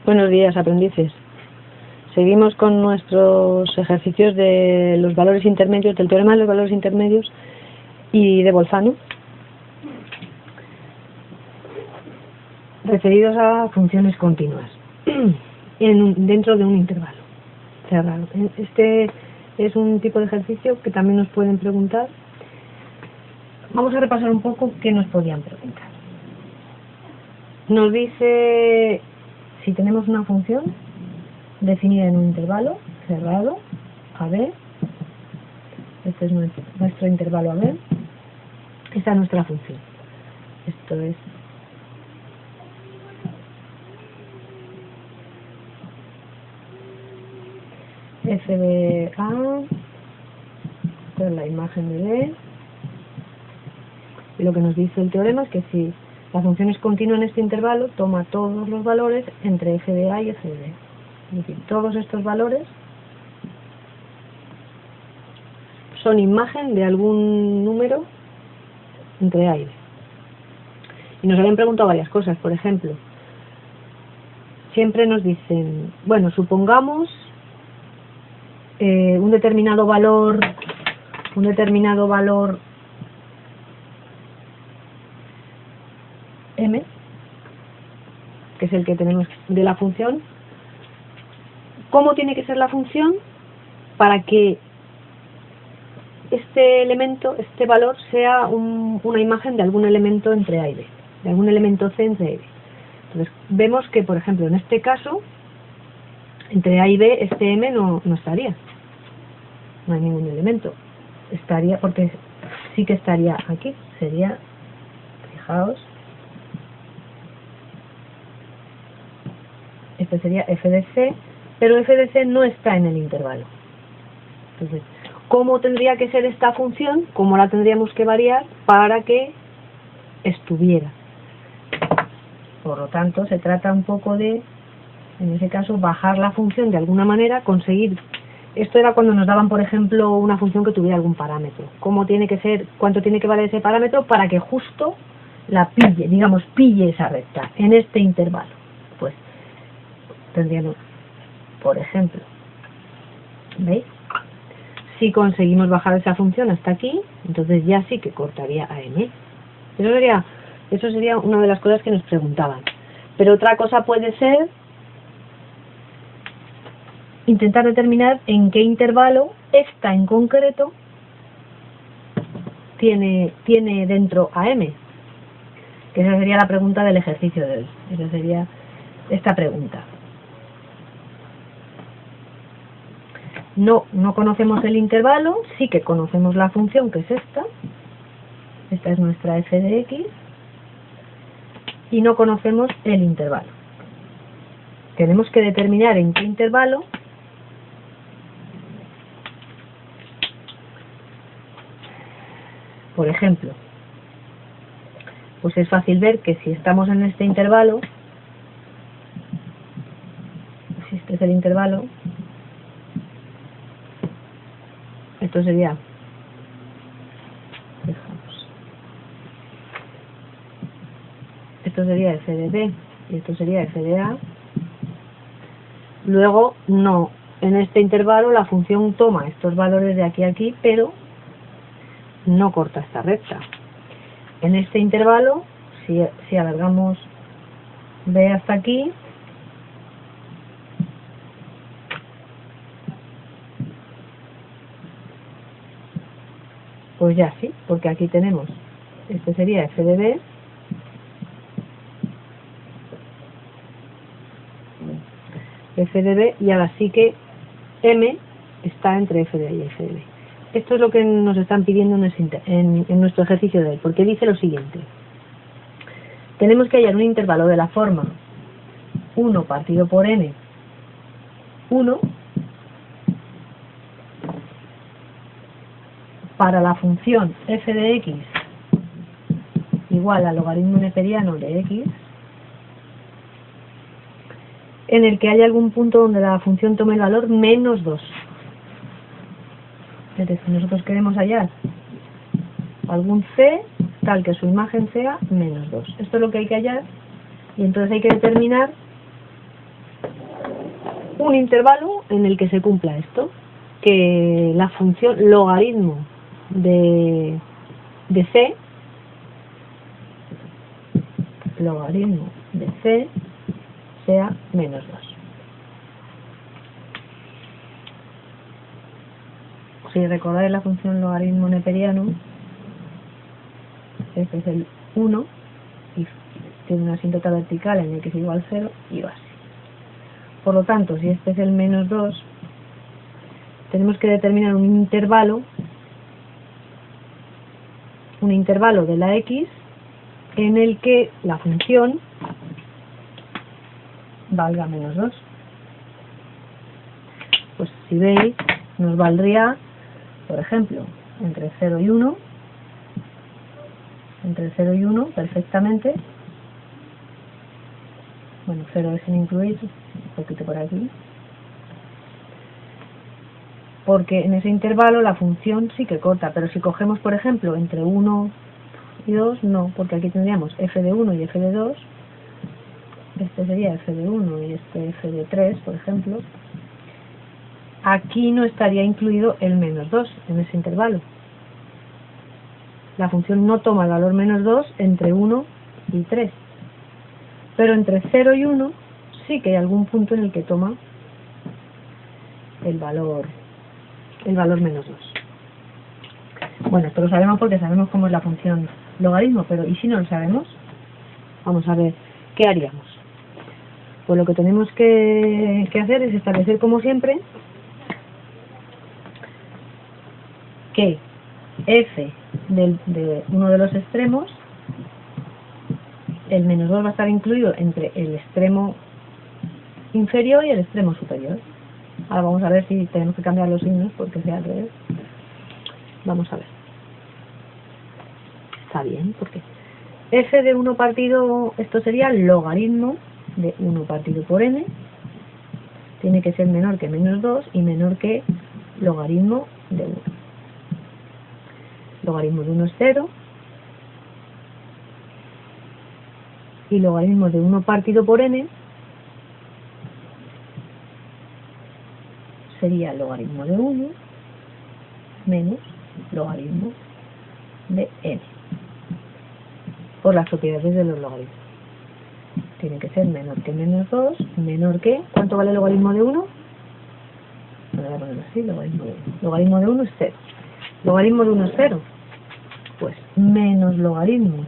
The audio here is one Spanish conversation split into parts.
Buenos días, aprendices. Seguimos con nuestros ejercicios de los valores intermedios, del teorema de los valores intermedios y de Bolzano, referidos a funciones continuas dentro de un intervalo cerrado. Este es un tipo de ejercicio que también nos pueden preguntar. Vamos a repasar un poco qué nos podían preguntar. Nos dice si tenemos una función definida en un intervalo cerrado, AB, este es nuestro intervalo AB, esta es nuestra función. Esto es f de A, esta es la imagen de B, y lo que nos dice el teorema es que si la función es continua en este intervalo, toma todos los valores entre f de A y f de B. Es decir, todos estos valores son imagen de algún número entre A y B. Y nos habían preguntado varias cosas, por ejemplo, siempre nos dicen, bueno, supongamos un determinado valor m, que es el que tenemos de la función. ¿Cómo tiene que ser la función para que este elemento, este valor, sea una imagen de algún elemento entre A y B, de algún elemento C entre A y B? Entonces, vemos que, por ejemplo, en este caso, entre A y B, este M no estaría. No hay ningún elemento. Estaría, porque sí que estaría aquí. Sería, fijaos, este sería f de C, pero f de C no está en el intervalo. Entonces, ¿cómo tendría que ser esta función? ¿Cómo la tendríamos que variar para que estuviera? Por lo tanto, se trata un poco de, en ese caso, bajar la función de alguna manera, conseguir. Esto era cuando nos daban, por ejemplo, una función que tuviera algún parámetro. ¿Cómo tiene que ser, cuánto tiene que valer ese parámetro para que justo la pille, digamos, pille esa recta en este intervalo? Pues tendríamos, por ejemplo, ¿veis? Si conseguimos bajar esa función hasta aquí, entonces ya sí que cortaría a m. Eso sería una de las cosas que nos preguntaban. Pero otra cosa puede ser intentar determinar en qué intervalo esta en concreto tiene dentro a m. Que esa sería la pregunta del ejercicio de hoy. Esa sería esta pregunta. No conocemos el intervalo, sí que conocemos la función, que es esta. Esta es nuestra f de x. Y no conocemos el intervalo. Tenemos que determinar en qué intervalo por ejemplo, pues es fácil ver que si estamos en este intervalo, si este es el intervalo, esto sería, esto sería f de b y esto sería f de a. Luego, no, en este intervalo la función toma estos valores de aquí a aquí, pero no corta esta recta. En este intervalo, si alargamos b hasta aquí, pues ya sí, porque aquí tenemos, este sería f de b, y ahora sí que m está entre f de a y f de b. Esto es lo que nos están pidiendo en nuestro ejercicio de hoy, porque dice lo siguiente. Tenemos que hallar un intervalo de la forma 1 partido por n, 1, para la función f de x igual al logaritmo neperiano de x, en el que haya algún punto donde la función tome el valor menos 2. Es decir, nosotros queremos hallar algún c tal que su imagen sea menos 2. Esto es lo que hay que hallar, y entonces hay que determinar un intervalo en el que se cumpla esto, que la función logaritmo de c, logaritmo de c sea menos 2. Si recordáis la función logaritmo neperiano, este es el 1 y tiene una asíntota vertical en el que es igual a 0 y va así. Por lo tanto, si este es el menos 2, tenemos que determinar un intervalo de la x en el que la función valga menos 2. Pues si veis, nos valdría, por ejemplo, entre 0 y 1, perfectamente. Bueno, 0 es sin incluir, un poquito por aquí. Porque en ese intervalo la función sí que corta, pero si cogemos, por ejemplo, entre 1 y 2, no, porque aquí tendríamos f de 1 y f de 2, este sería f de 1 y este f de 3, por ejemplo. Aquí no estaría incluido el menos 2 en ese intervalo. La función no toma el valor menos 2 entre 1 y 3. Pero entre 0 y 1 sí que hay algún punto en el que toma el valor menos 2. Bueno, esto lo sabemos porque sabemos cómo es la función logaritmo, pero ¿y si no lo sabemos? Vamos a ver, ¿qué haríamos? Pues lo que tenemos que hacer es establecer, como siempre, que f de uno de los extremos, el menos 2 va a estar incluido entre el extremo inferior y el extremo superior. Ahora vamos a ver si tenemos que cambiar los signos porque sea al revés. Vamos a ver. Está bien, porque f de 1 partido, esto sería logaritmo de 1 partido por n, tiene que ser menor que menos 2 y menor que logaritmo de 1. Logaritmo de 1 es 0 y logaritmo de 1 partido por n sería logaritmo de 1 menos logaritmo de n, por las propiedades de los logaritmos. Tiene que ser menor que menos 2, menor que... ¿Cuánto vale el logaritmo de 1? Voy a ponerlo así, logaritmo de 1. Logaritmo de 1 es 0. Logaritmo de 1 es 0. Pues menos logaritmo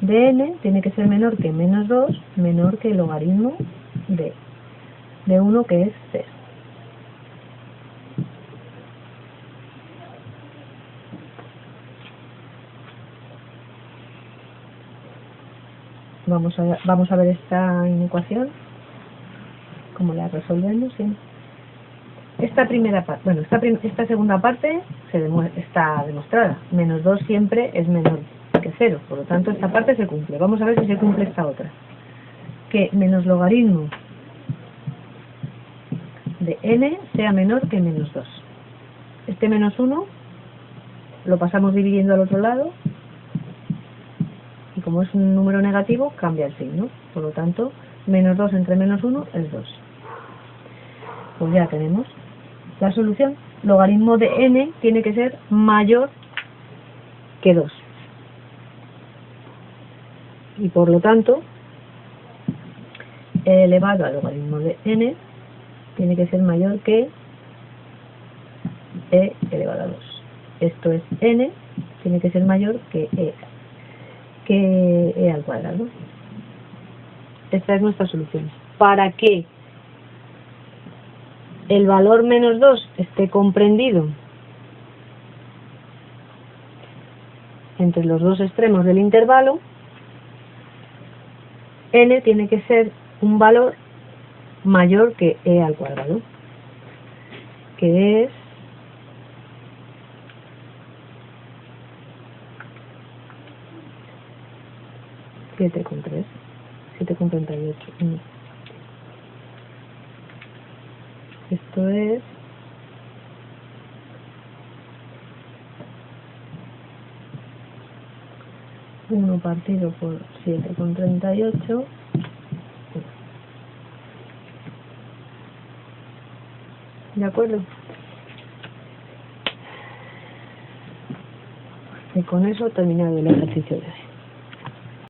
de n tiene que ser menor que menos 2, menor que el logaritmo de 1, que es 0. Vamos a ver esta inecuación, cómo la resolvemos. ¿Sí? Esta primera parte, bueno, esta segunda parte está demostrada. Menos 2 siempre es menor que 0, por lo tanto esta parte se cumple. Vamos a ver si se cumple esta otra. Que menos logaritmo de n sea menor que menos 2. Este menos 1 lo pasamos dividiendo al otro lado y como es un número negativo cambia el signo. Por lo tanto, menos 2 entre menos 1 es 2. Pues ya tenemos la solución. Logaritmo de n tiene que ser mayor que 2. Y por lo tanto, e elevado al logaritmo de n tiene que ser mayor que e elevado a 2. Esto es n, tiene que ser mayor que e al cuadrado. Esta es nuestra solución. Para que el valor menos 2 esté comprendido entre los dos extremos del intervalo, n tiene que ser un valor mayor que e al cuadrado, que es 7,3, 7,38. Esto es 1 partido por 7,38 ¿De acuerdo? Y con eso terminado el ejercicio de hoy.